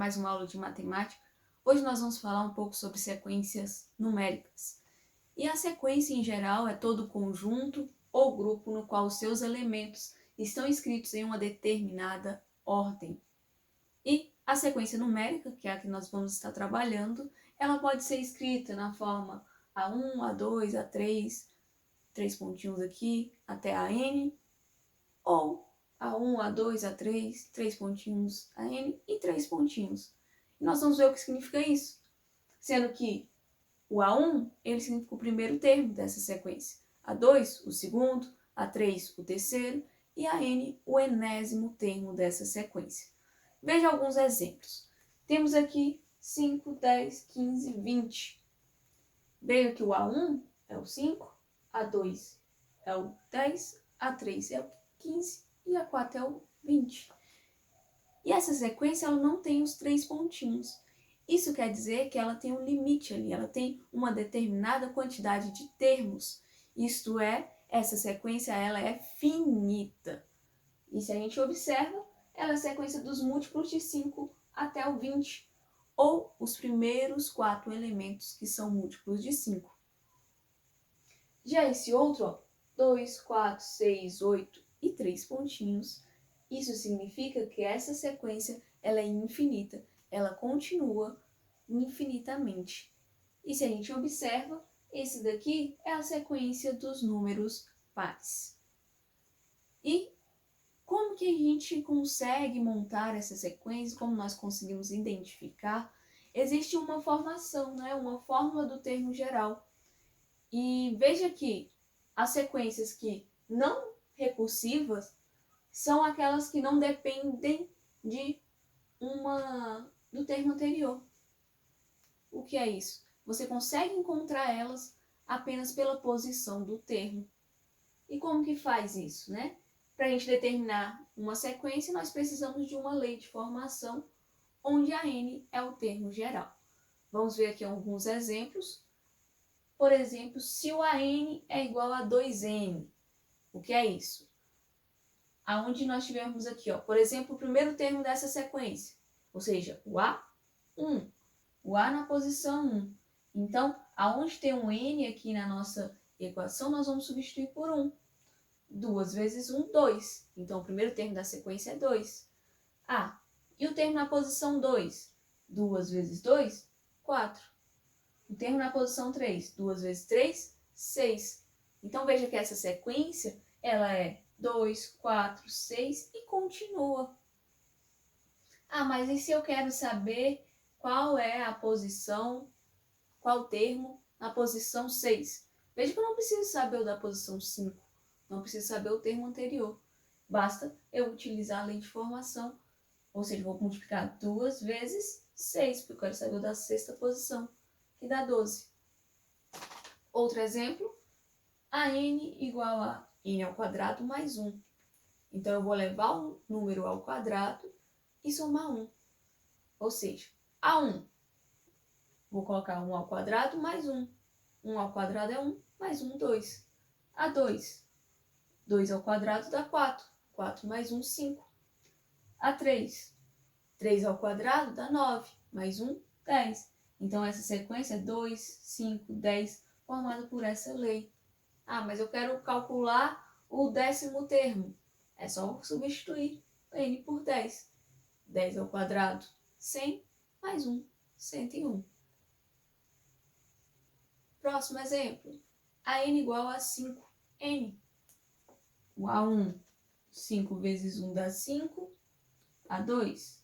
mais uma aula de matemática. Hoje nós vamos falar um pouco sobre sequências numéricas. E a sequência, em geral, é todo conjunto ou grupo no qual os seus elementos estão escritos em uma determinada ordem. E a sequência numérica, que é a que nós vamos estar trabalhando, ela pode ser escrita na forma A1, A2, A3, 3 pontinhos aqui, até a N, ou A1, A2, A3, 3 pontinhos, a N e 3 pontinhos. E nós vamos ver o que significa isso. Sendo que o A1, ele significa o primeiro termo dessa sequência. A2, o segundo, A3, o terceiro, e a N, o enésimo termo dessa sequência. Veja alguns exemplos. Temos aqui 5, 10, 15, 20. Veja que o A1 é o 5, A2 é o 10, A3 é o 15 e A4 é o 20. E essa sequência ela não tem os 3 pontinhos. Isso quer dizer que ela tem um limite ali, ela tem uma determinada quantidade de termos. Isto é, essa sequência ela é finita. E se a gente observa, ela é a sequência dos múltiplos de 5 até o 20, ou os primeiros 4 elementos que são múltiplos de 5. Já esse outro, 2, 4, 6, 8 e 3 pontinhos, isso significa que essa sequência ela é infinita, ela continua infinitamente. E se a gente observa, esse daqui é a sequência dos números pares. E como que a gente consegue montar essa sequência, como nós conseguimos identificar? Existe uma formação, uma fórmula do termo geral. E veja que as sequências que não recursivas são aquelas que não dependem do termo anterior. O que é isso? Você consegue encontrar elas apenas pela posição do termo. E como que faz isso, Para a gente determinar uma sequência, nós precisamos de uma lei de formação, onde a N é o termo geral. Vamos ver aqui alguns exemplos. Por exemplo, se o AN é igual a 2N, o que é isso? Aonde nós tivemos aqui, por exemplo, o primeiro termo dessa sequência, ou seja, o A1, o A na posição 1. Então, aonde tem um N aqui na nossa equação, nós vamos substituir por 1. 2 vezes 1, 2. Então, o primeiro termo da sequência é 2. E o termo na posição 2? 2 vezes 2, 4. O termo na posição 3, 2 vezes 3, 6. Então, veja que essa sequência, ela é 2, 4, 6 e continua. Mas e se eu quero saber qual é a posição, qual termo na posição 6? Veja que eu não preciso saber o da posição 5, não preciso saber o termo anterior. Basta eu utilizar a lei de formação, ou seja, vou multiplicar 2 vezes 6, porque eu quero saber o da sexta posição, que dá 12. Outro exemplo, a N igual a N ao quadrado mais 1. Então, eu vou levar o número ao quadrado e somar 1. Ou seja, A1, vou colocar 1 ao quadrado mais 1. 1 ao quadrado é 1, mais 1, 2. A2, 2 ao quadrado dá 4. 4 mais 1, 5. A3, 3 ao quadrado dá 9, mais 1, 10. Então, essa sequência é 2, 5, 10, formada por essa lei. Mas eu quero calcular o 10º termo. É só substituir N por 10. 10 ao quadrado, 100, mais 1, 101. Próximo exemplo. A N igual a 5N. O A1, 5 vezes 1 dá 5. A2,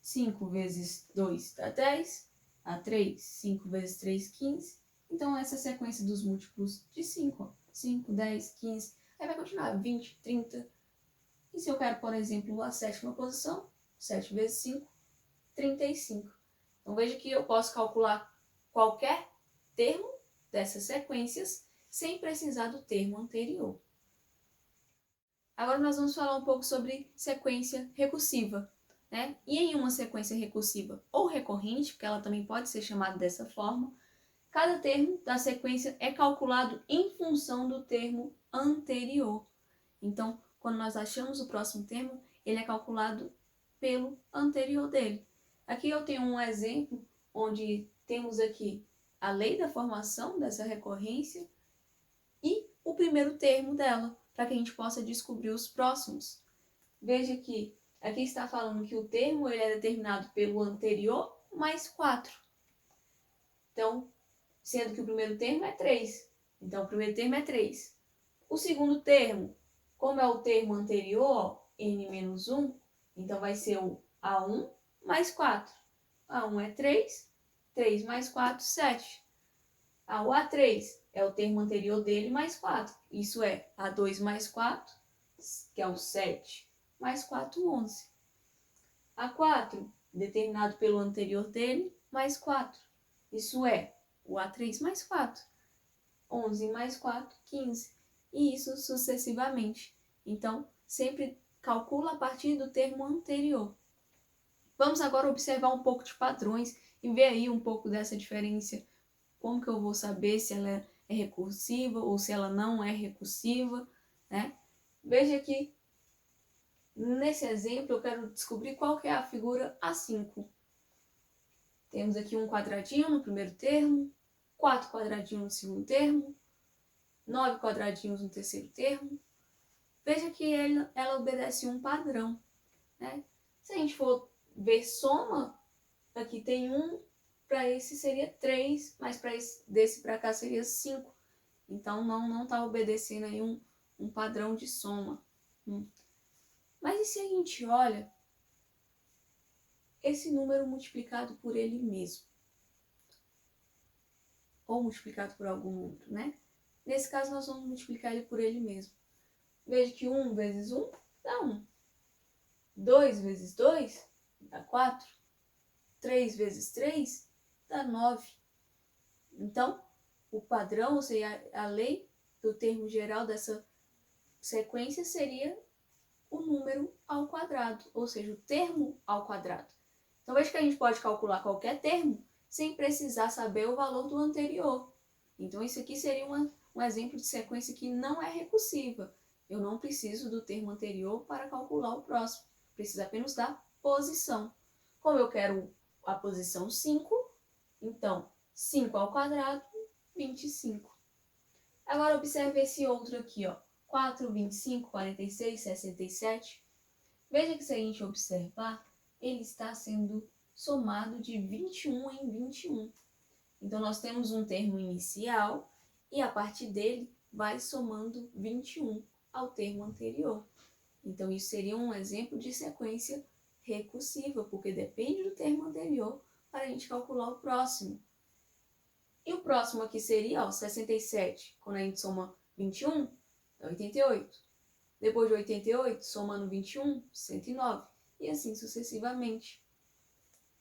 5 vezes 2 dá 10. A3, 5 vezes 3, 15. Então, essa é a sequência dos múltiplos de 5. 5, 10, 15. Aí vai continuar 20, 30. E se eu quero, por exemplo, a 7ª posição, 7 vezes 5, 35. Então, veja que eu posso calcular qualquer termo dessas sequências sem precisar do termo anterior. Agora nós vamos falar um pouco sobre sequência recursiva. E em uma sequência recursiva ou recorrente, porque ela também pode ser chamada dessa forma, cada termo da sequência é calculado em função do termo anterior. Então, quando nós achamos o próximo termo, ele é calculado pelo anterior dele. Aqui eu tenho um exemplo onde temos aqui a lei da formação dessa recorrência e o primeiro termo dela, para que a gente possa descobrir os próximos. Veja que aqui está falando que o termo ele é determinado pelo anterior mais 4. Então, sendo que o primeiro termo é 3. Então, o primeiro termo é 3. O segundo termo, como é o termo anterior, n-1, então vai ser o A1 mais 4. A1 é 3, 3 mais 4, 7. O A3 é o termo anterior dele mais 4. Isso é A2 mais 4, que é o 7, mais 4, 11. A4, determinado pelo anterior dele, mais 4. Isso é o A3 mais 4. 11 mais 4, 15. E isso sucessivamente. Então, sempre calcula a partir do termo anterior. Vamos agora observar um pouco de padrões e ver aí um pouco dessa diferença. Como que eu vou saber se ela é recursiva ou se ela não é recursiva, né? Veja que nesse exemplo eu quero descobrir qual que é a figura A5. Temos aqui um quadradinho no primeiro termo, 4 quadradinhos no segundo termo, 9 quadradinhos no terceiro termo. Veja que ela obedece um padrão, né? Se a gente for ver soma, aqui tem 1, para esse seria 3, mas para desse para cá seria 5. Então não está obedecendo aí um padrão de soma. Mas e se a gente olha esse número multiplicado por ele mesmo? Ou multiplicado por algum número, né? Nesse caso, nós vamos multiplicar ele por ele mesmo. Veja que 1 vezes 1 dá 1. 2 vezes 2 dá 4. 3 vezes 3 dá 9. Então, o padrão, ou seja, a lei do termo geral dessa sequência seria o número ao quadrado, ou seja, o termo ao quadrado. Então, veja que a gente pode calcular qualquer termo sem precisar saber o valor do anterior. Então, isso aqui seria um exemplo de sequência que não é recursiva. Eu não preciso do termo anterior para calcular o próximo. Preciso apenas da posição. Como eu quero a posição 5, então 5 ao quadrado, 25. Agora observe esse outro aqui, ó. 4, 25, 46, 67. Veja que se a gente observar, ele está sendo somado de 21 em 21. Então, nós temos um termo inicial e a partir dele vai somando 21 ao termo anterior. Então, isso seria um exemplo de sequência recursiva, porque depende do termo anterior para a gente calcular o próximo. E o próximo aqui seria, ó, 67. Quando a gente soma 21, é 88. Depois de 88, somando 21, 109. E assim sucessivamente.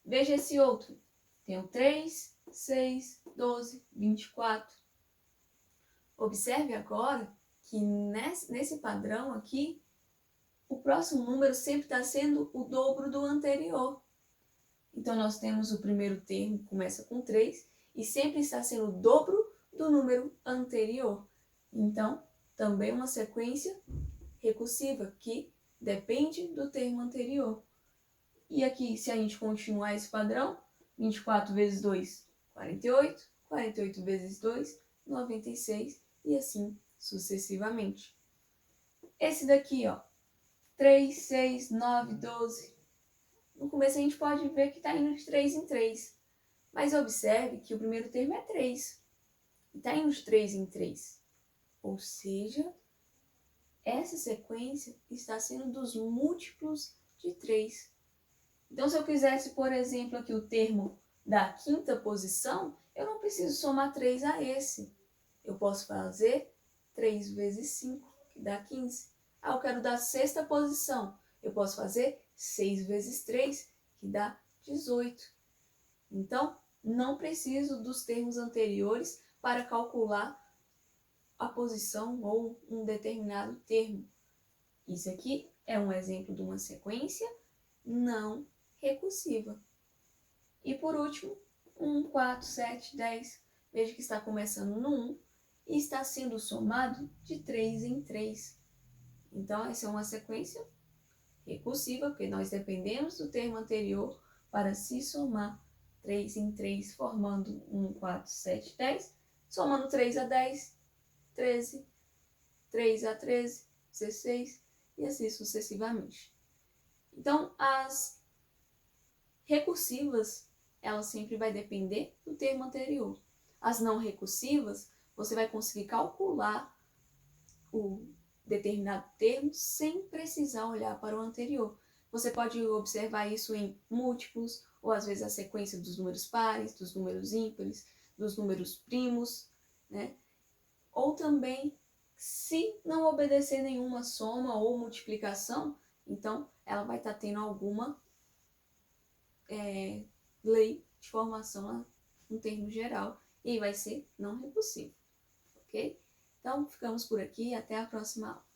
Veja esse outro. Tem o 3, 6, 12, 24. Observe agora que nesse padrão aqui, o próximo número sempre está sendo o dobro do anterior. Então, nós temos o primeiro termo que começa com 3 e sempre está sendo o dobro do número anterior. Então, também uma sequência recursiva que depende do termo anterior. E aqui, se a gente continuar esse padrão, 24 vezes 2, 48. 48 vezes 2, 96. E assim sucessivamente. Esse daqui, ó, 3, 6, 9, 12. No começo a gente pode ver que está indo de 3 em 3. Mas observe que o primeiro termo é 3. E está indo de 3 em 3. Ou seja, essa sequência está sendo dos múltiplos de 3. Então, se eu quisesse, por exemplo, aqui o termo da quinta posição, eu não preciso somar 3 a esse. Eu posso fazer 3 vezes 5, que dá 15. Eu quero da sexta posição. Eu posso fazer 6 vezes 3, que dá 18. Então, não preciso dos termos anteriores para calcular a posição ou um determinado termo. Isso aqui é um exemplo de uma sequência não recursiva. E por último, 1, 4, 7, 10. Veja que está começando no 1 e está sendo somado de 3 em 3. Então, essa é uma sequência recursiva, porque nós dependemos do termo anterior para se somar 3 em 3, formando 1, 4, 7, 10. Somando 3 a 10, 13, 3 a 13, 16 e assim sucessivamente. Então, as recursivas, elas sempre vai depender do termo anterior. As não recursivas, você vai conseguir calcular o determinado termo sem precisar olhar para o anterior. Você pode observar isso em múltiplos, ou às vezes a sequência dos números pares, dos números ímpares, dos números primos, né? Ou também, se não obedecer nenhuma soma ou multiplicação, então ela vai estar tendo alguma lei de formação no termo geral, e aí vai ser não recursivo, ok? Então, ficamos por aqui, até a próxima aula.